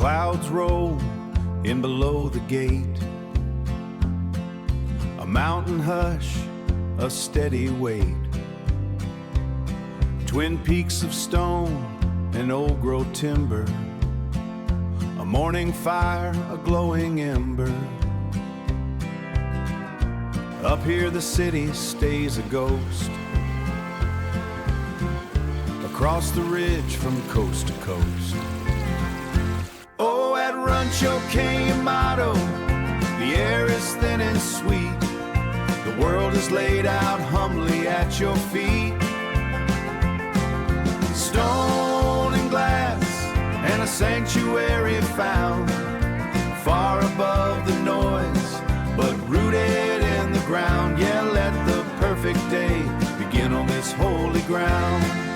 Clouds roll in below the gate, a mountain hush, a steady weight, twin peaks of stone and old growth timber, a morning fire, a glowing ember. Up here the city stays a ghost, across the ridge from coast to coast. Oh, at Rancho, Queimado, the air is thin and sweet. The world is laid out humbly at your feet. Stone and glass and a sanctuary found, far above the noise, but rooted in the ground. Yeah, let the perfect day begin on this holy ground.